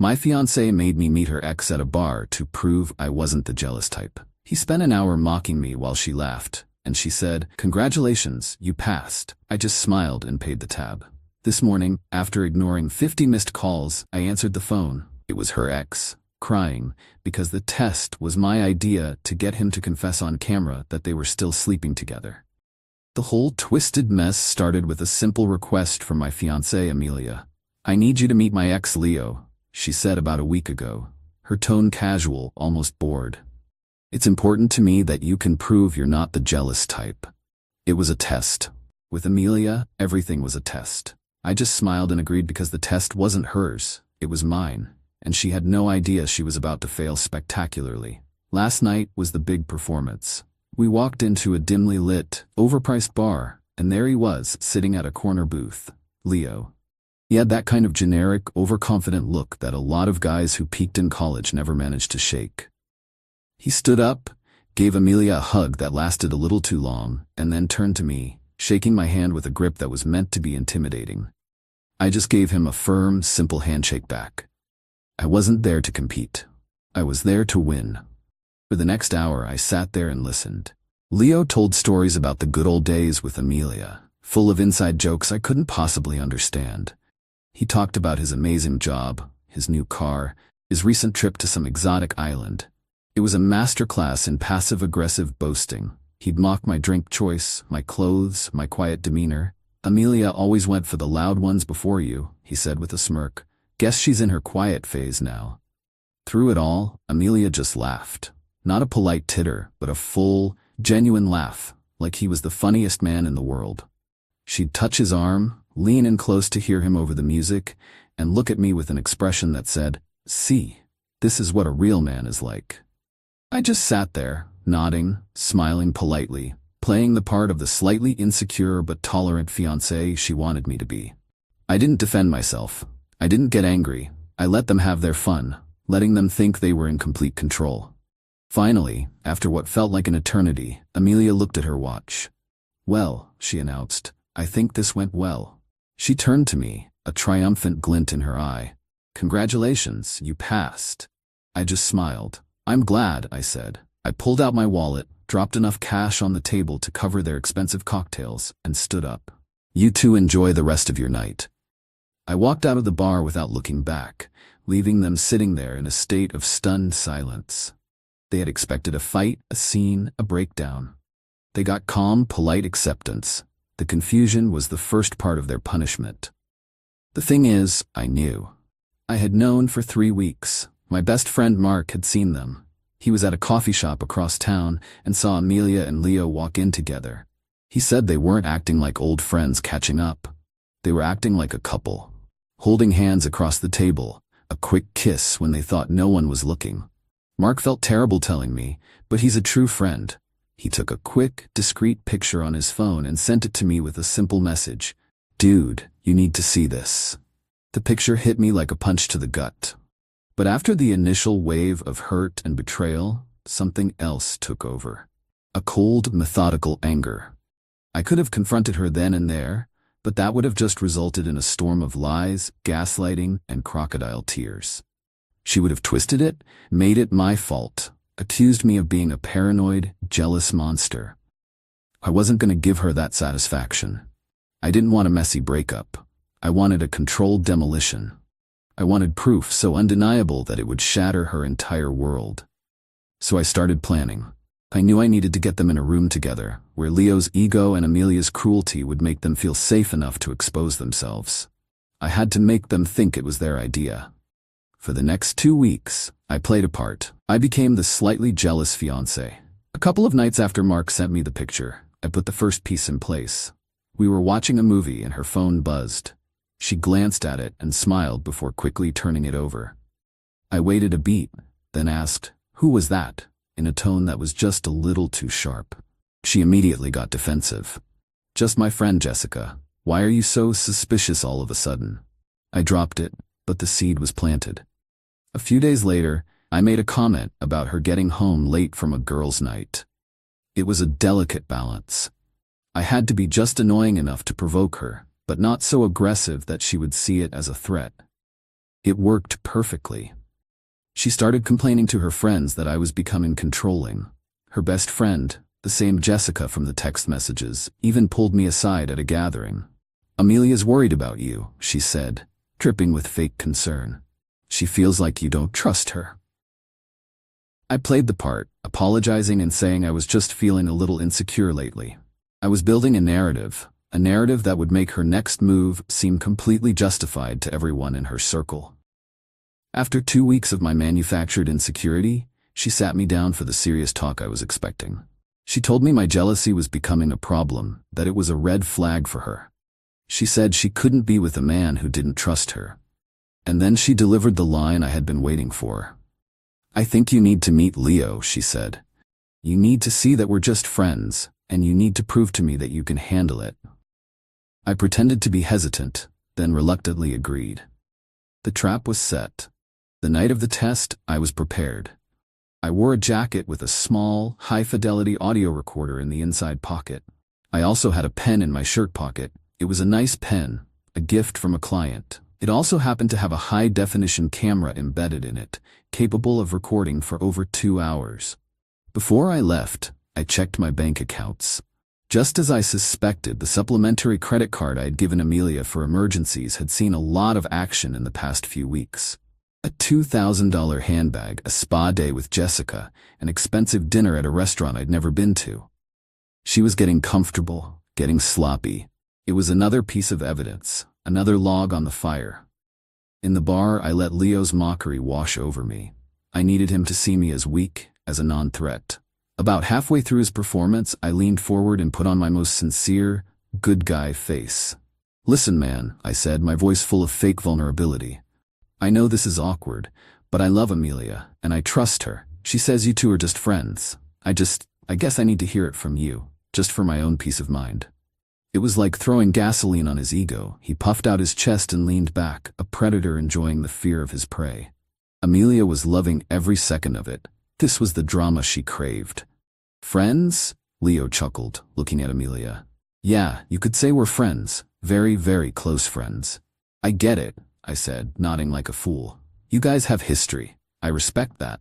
My fiancé made me meet her ex at a bar to prove I wasn't the jealous type. He spent an hour mocking me while she laughed, and she said, "Congratulations, you passed." I just smiled and paid the tab. This morning, after ignoring 50 missed calls, I answered the phone. It was her ex, crying, because the test was my idea to get him to confess on camera that they were still sleeping together. The whole twisted mess started with a simple request from my fiancée Amelia. "I need you to meet my ex Leo," she said about a week ago, her tone casual, almost bored. "It's important to me that you can prove you're not the jealous type." It was a test. With Amelia, everything was a test. I just smiled and agreed because the test wasn't hers, it was mine, and she had no idea she was about to fail spectacularly. Last night was the big performance. We walked into a dimly lit, overpriced bar, and there he was, sitting at a corner booth. Leo. He had that kind of generic, overconfident look that a lot of guys who peaked in college never managed to shake. He stood up, gave Amelia a hug that lasted a little too long, and then turned to me, shaking my hand with a grip that was meant to be intimidating. I just gave him a firm, simple handshake back. I wasn't there to compete. I was there to win. For the next hour, I sat there and listened. Leo told stories about the good old days with Amelia, full of inside jokes I couldn't possibly understand. He talked about his amazing job, his new car, his recent trip to some exotic island. It was a masterclass in passive-aggressive boasting. He'd mock my drink choice, my clothes, my quiet demeanor. "Amelia always went for the loud ones before you," he said with a smirk. "Guess she's in her quiet phase now." Through it all, Amelia just laughed. Not a polite titter, but a full, genuine laugh, like he was the funniest man in the world. She'd touch his arm, lean in close to hear him over the music, and look at me with an expression that said, "See, this is what a real man is like." I just sat there, nodding, smiling politely, playing the part of the slightly insecure but tolerant fiancé she wanted me to be. I didn't defend myself. I didn't get angry. I let them have their fun, letting them think they were in complete control. Finally, after what felt like an eternity, Amelia looked at her watch. "Well," she announced, "I think this went well." She turned to me, a triumphant glint in her eye. "Congratulations, you passed." I just smiled. "I'm glad," I said. I pulled out my wallet, dropped enough cash on the table to cover their expensive cocktails, and stood up. "You two enjoy the rest of your night." I walked out of the bar without looking back, leaving them sitting there in a state of stunned silence. They had expected a fight, a scene, a breakdown. They got calm, polite acceptance. The confusion was the first part of their punishment. The thing is, I knew. I had known for 3 weeks. My best friend Mark had seen them. He was at a coffee shop across town and saw Amelia and Leo walk in together. He said they weren't acting like old friends catching up. They were acting like a couple, holding hands across the table, a quick kiss when they thought no one was looking. Mark felt terrible telling me, but he's a true friend. He took a quick, discreet picture on his phone and sent it to me with a simple message. "Dude, you need to see this." The picture hit me like a punch to the gut. But after the initial wave of hurt and betrayal, something else took over. A cold, methodical anger. I could have confronted her then and there, but that would have just resulted in a storm of lies, gaslighting, and crocodile tears. She would have twisted it, made it my fault, accused me of being a paranoid, jealous monster. I wasn't going to give her that satisfaction. I didn't want a messy breakup. I wanted a controlled demolition. I wanted proof so undeniable that it would shatter her entire world. So I started planning. I knew I needed to get them in a room together, where Leo's ego and Amelia's cruelty would make them feel safe enough to expose themselves. I had to make them think it was their idea. For the next 2 weeks, I played a part. I became the slightly jealous fiancé. A couple of nights after Mark sent me the picture, I put the first piece in place. We were watching a movie and her phone buzzed. She glanced at it and smiled before quickly turning it over. I waited a beat, then asked, "Who was that?" in a tone that was just a little too sharp. She immediately got defensive. "Just my friend Jessica. Why are you so suspicious all of a sudden?" I dropped it, but the seed was planted. A few days later, I made a comment about her getting home late from a girls' night. It was a delicate balance. I had to be just annoying enough to provoke her, but not so aggressive that she would see it as a threat. It worked perfectly. She started complaining to her friends that I was becoming controlling. Her best friend, the same Jessica from the text messages, even pulled me aside at a gathering. "Amelia's worried about you," she said, dripping with fake concern. "She feels like you don't trust her." I played the part, apologizing and saying I was just feeling a little insecure lately. I was building a narrative that would make her next move seem completely justified to everyone in her circle. After 2 weeks of my manufactured insecurity, she sat me down for the serious talk I was expecting. She told me my jealousy was becoming a problem, that it was a red flag for her. She said she couldn't be with a man who didn't trust her. And then she delivered the line I had been waiting for. "I think you need to meet Leo," she said. "You need to see that we're just friends, and you need to prove to me that you can handle it." I pretended to be hesitant, then reluctantly agreed. The trap was set. The night of the test, I was prepared. I wore a jacket with a small, high-fidelity audio recorder in the inside pocket. I also had a pen in my shirt pocket. It was a nice pen, a gift from a client. It also happened to have a high-definition camera embedded in it, capable of recording for over 2 hours. Before I left, I checked my bank accounts. Just as I suspected, the supplementary credit card I had given Amelia for emergencies had seen a lot of action in the past few weeks. A $2,000 handbag, a spa day with Jessica, an expensive dinner at a restaurant I'd never been to. She was getting comfortable, getting sloppy. It was another piece of evidence, another log on the fire. In the bar, I let Leo's mockery wash over me. I needed him to see me as weak, as a non-threat. About halfway through his performance, I leaned forward and put on my most sincere, good guy face. "Listen, man," I said, my voice full of fake vulnerability. "I know this is awkward, but I love Amelia, and I trust her. She says you two are just friends. I guess I need to hear it from you, just for my own peace of mind." It was like throwing gasoline on his ego. He puffed out his chest and leaned back, a predator enjoying the fear of his prey. Amelia was loving every second of it. This was the drama she craved. "Friends?" Leo chuckled, looking at Amelia. "Yeah, you could say we're friends. Very, very close friends." "I get it," I said, nodding like a fool. "You guys have history. I respect that."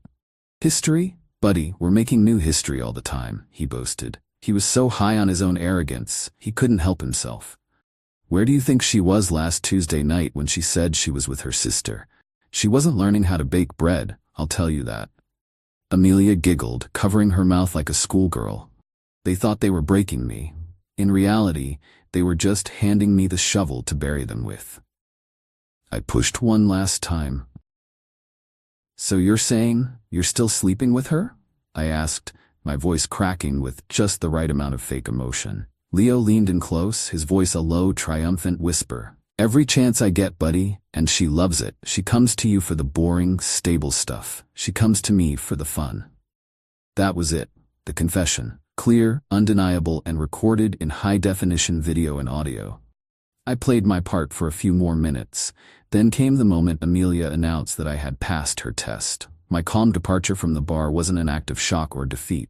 "History? Buddy, we're making new history all the time," he boasted. He was so high on his own arrogance, he couldn't help himself. "Where do you think she was last Tuesday night when she said she was with her sister? She wasn't learning how to bake bread, I'll tell you that." Amelia giggled, covering her mouth like a schoolgirl. They thought they were breaking me. In reality, they were just handing me the shovel to bury them with. I pushed one last time. "So you're saying you're still sleeping with her?" I asked, my voice cracking with just the right amount of fake emotion. Leo leaned in close, his voice a low, triumphant whisper. "Every chance I get, buddy, and she loves it. She comes to you for the boring, stable stuff. She comes to me for the fun." That was it, the confession. Clear, undeniable, and recorded in high-definition video and audio. I played my part for a few more minutes. Then came the moment Amelia announced that I had passed her test. My calm departure from the bar wasn't an act of shock or defeat.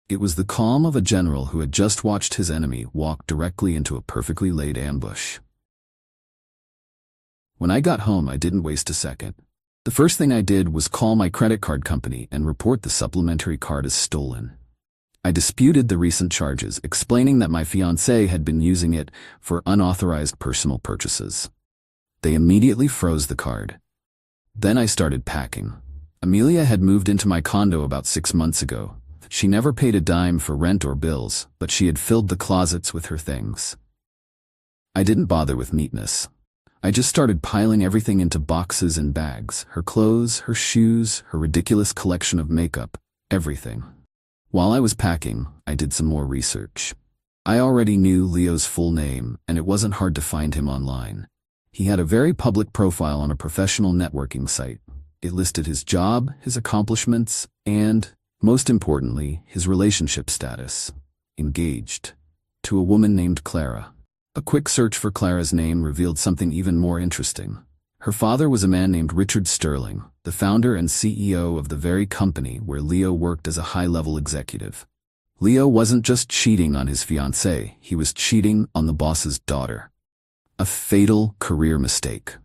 It was the calm of a general who had just watched his enemy walk directly into a perfectly laid ambush. When I got home, I didn't waste a second. The first thing I did was call my credit card company and report the supplementary card as stolen. I disputed the recent charges, explaining that my fiancée had been using it for unauthorized personal purchases. They immediately froze the card. Then I started packing. Amelia had moved into my condo about 6 months ago. She never paid a dime for rent or bills, but she had filled the closets with her things. I didn't bother with neatness. I just started piling everything into boxes and bags. Her clothes, her shoes, her ridiculous collection of makeup, everything. While I was packing, I did some more research. I already knew Leo's full name, and it wasn't hard to find him online. He had a very public profile on a professional networking site. It listed his job, his accomplishments, and, most importantly, his relationship status. Engaged. To a woman named Clara. A quick search for Clara's name revealed something even more interesting. Her father was a man named Richard Sterling, the founder and CEO of the very company where Leo worked as a high-level executive. Leo wasn't just cheating on his fiancée, he was cheating on the boss's daughter. A fatal career mistake.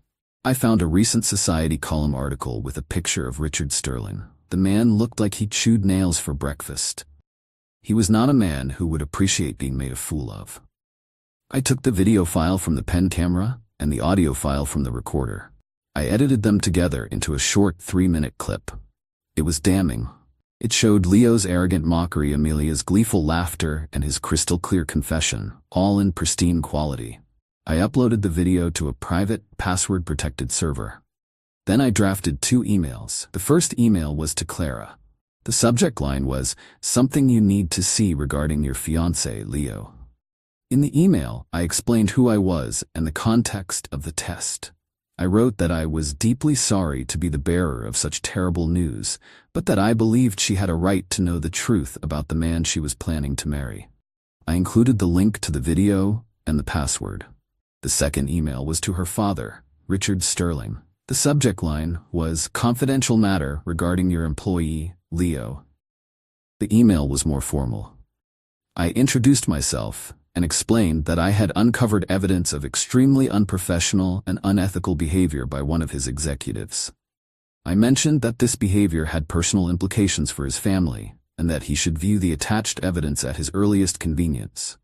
I found a recent Society column article with a picture of Richard Sterling. The man looked like he chewed nails for breakfast. He was not a man who would appreciate being made a fool of. I took the video file from the pen camera and the audio file from the recorder. I edited them together into a short 3-minute clip. It was damning. It showed Leo's arrogant mockery, Amelia's gleeful laughter, and his crystal-clear confession, all in pristine quality. I uploaded the video to a private, password-protected server. Then I drafted 2 emails. The first email was to Clara. The subject line was, "Something you need to see regarding your fiancé, Leo." In the email, I explained who I was and the context of the test. I wrote that I was deeply sorry to be the bearer of such terrible news, but that I believed she had a right to know the truth about the man she was planning to marry. I included the link to the video and the password. The second email was to her father, Richard Sterling. The subject line was, "Confidential matter regarding your employee, Leo." The email was more formal. I introduced myself and explained that I had uncovered evidence of extremely unprofessional and unethical behavior by one of his executives. I mentioned that this behavior had personal implications for his family, and that he should view the attached evidence at his earliest convenience.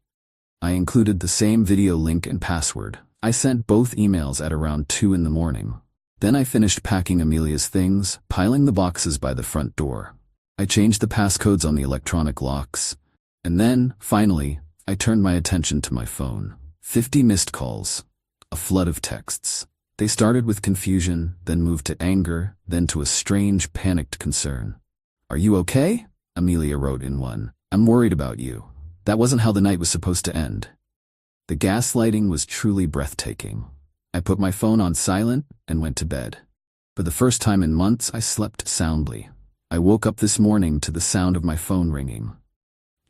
I included the same video link and password. I sent both emails at around 2 in the morning. Then I finished packing Amelia's things, piling the boxes by the front door. I changed the passcodes on the electronic locks. And then, finally, I turned my attention to my phone. 50 missed calls. A flood of texts. They started with confusion, then moved to anger, then to a strange, panicked concern. "Are you okay?" Amelia wrote in one. "I'm worried about you. That wasn't how the night was supposed to end." The gaslighting was truly breathtaking. I put my phone on silent and went to bed. For the first time in months, I slept soundly. I woke up this morning to the sound of my phone ringing.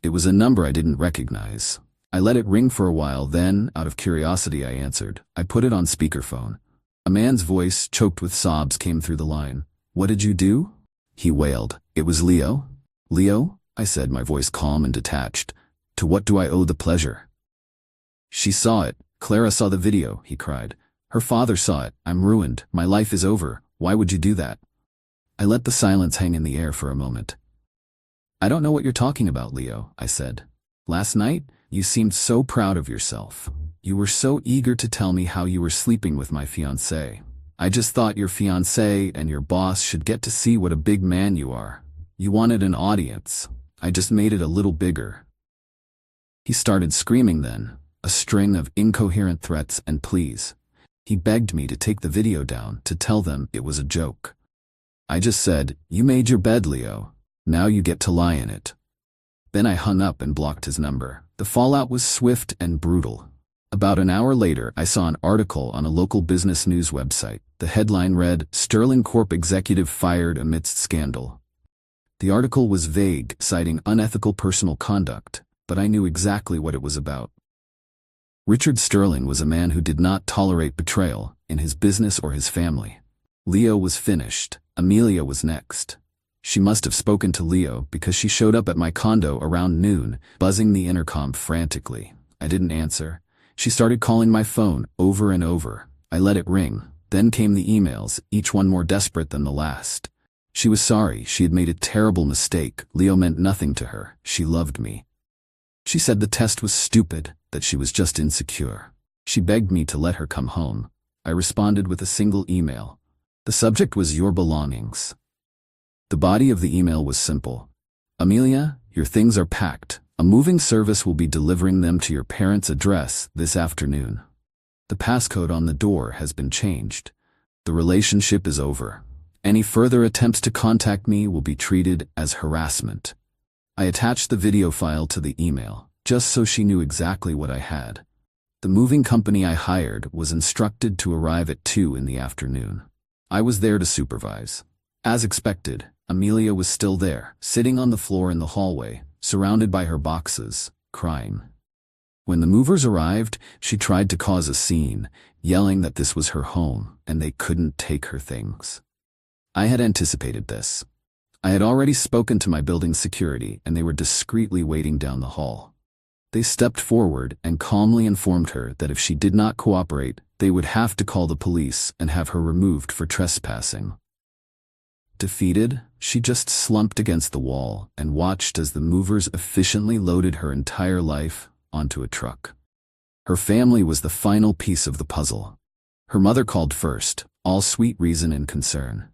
It was a number I didn't recognize. I let it ring for a while, then, out of curiosity, I answered. I put it on speakerphone. A man's voice, choked with sobs, came through the line. "What did you do?" He wailed. "It was Leo." "Leo?" I said, my voice calm and detached. "To what do I owe the pleasure?" "She saw it. Clara saw the video," he cried. "Her father saw it. I'm ruined. My life is over. Why would you do that?" I let the silence hang in the air for a moment. "I don't know what you're talking about, Leo," I said. "Last night, you seemed so proud of yourself. You were so eager to tell me how you were sleeping with my fiancé. I just thought your fiancé and your boss should get to see what a big man you are. You wanted an audience. I just made it a little bigger." He started screaming then, a string of incoherent threats and pleas. He begged me to take the video down, to tell them it was a joke. I just said, "You made your bed, Leo. Now you get to lie in it." Then I hung up and blocked his number. The fallout was swift and brutal. About an hour later, I saw an article on a local business news website. The headline read, "Sterling Corp executive fired amidst scandal." The article was vague, citing unethical personal conduct, but I knew exactly what it was about. Richard Sterling was a man who did not tolerate betrayal, in his business or his family. Leo was finished. Amelia was next. She must have spoken to Leo because she showed up at my condo around noon, buzzing the intercom frantically. I didn't answer. She started calling my phone over and over. I let it ring. Then came the emails, each one more desperate than the last. She was sorry. She had made a terrible mistake. Leo meant nothing to her. She loved me. She said the test was stupid, that she was just insecure. She begged me to let her come home. I responded with a single email. The subject was "Your belongings." The body of the email was simple. "Amelia, your things are packed. A moving service will be delivering them to your parents' address this afternoon. The passcode on the door has been changed. The relationship is over. Any further attempts to contact me will be treated as harassment." I attached the video file to the email, just so she knew exactly what I had. The moving company I hired was instructed to arrive at 2 in the afternoon. I was there to supervise. As expected, Amelia was still there, sitting on the floor in the hallway, surrounded by her boxes, crying. When the movers arrived, she tried to cause a scene, yelling that this was her home and they couldn't take her things. I had anticipated this. I had already spoken to my building security and they were discreetly waiting down the hall. They stepped forward and calmly informed her that if she did not cooperate, they would have to call the police and have her removed for trespassing. Defeated, she just slumped against the wall and watched as the movers efficiently loaded her entire life onto a truck. Her family was the final piece of the puzzle. Her mother called first, all sweet reason and concern.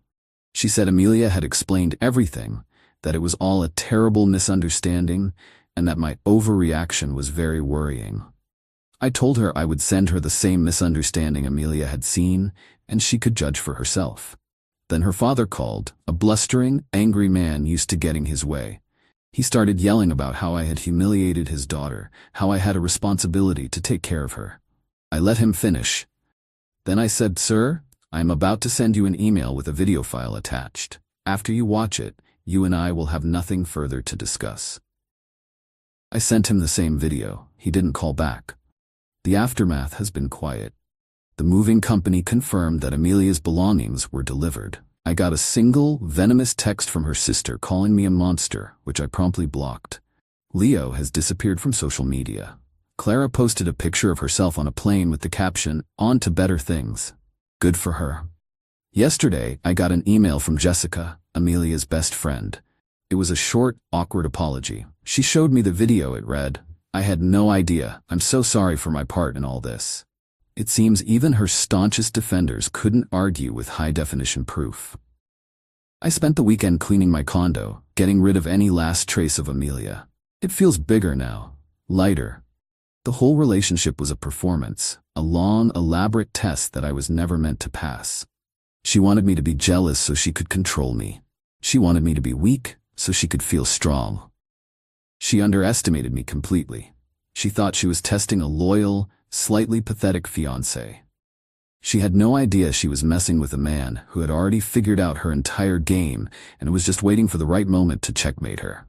She said Amelia had explained everything, that it was all a terrible misunderstanding, and that my overreaction was very worrying. I told her I would send her the same misunderstanding Amelia had seen, and she could judge for herself. Then her father called, a blustering, angry man used to getting his way. He started yelling about how I had humiliated his daughter, how I had a responsibility to take care of her. I let him finish. Then I said, "Sir, I am about to send you an email with a video file attached. After you watch it, you and I will have nothing further to discuss." I sent him the same video. He didn't call back. The aftermath has been quiet. The moving company confirmed that Amelia's belongings were delivered. I got a single, venomous text from her sister calling me a monster, which I promptly blocked. Leo has disappeared from social media. Clara posted a picture of herself on a plane with the caption, "On to better things." Good for her. Yesterday, I got an email from Jessica, Amelia's best friend. It was a short, awkward apology. She showed me the video. It read, "I had no idea. I'm so sorry for my part in all this." It seems even her staunchest defenders couldn't argue with high-definition proof. I spent the weekend cleaning my condo, getting rid of any last trace of Amelia. It feels bigger now, lighter. The whole relationship was a performance, a long, elaborate test that I was never meant to pass. She wanted me to be jealous so she could control me. She wanted me to be weak so she could feel strong. She underestimated me completely. She thought she was testing a loyal, slightly pathetic fiancé. She had no idea she was messing with a man who had already figured out her entire game and was just waiting for the right moment to checkmate her.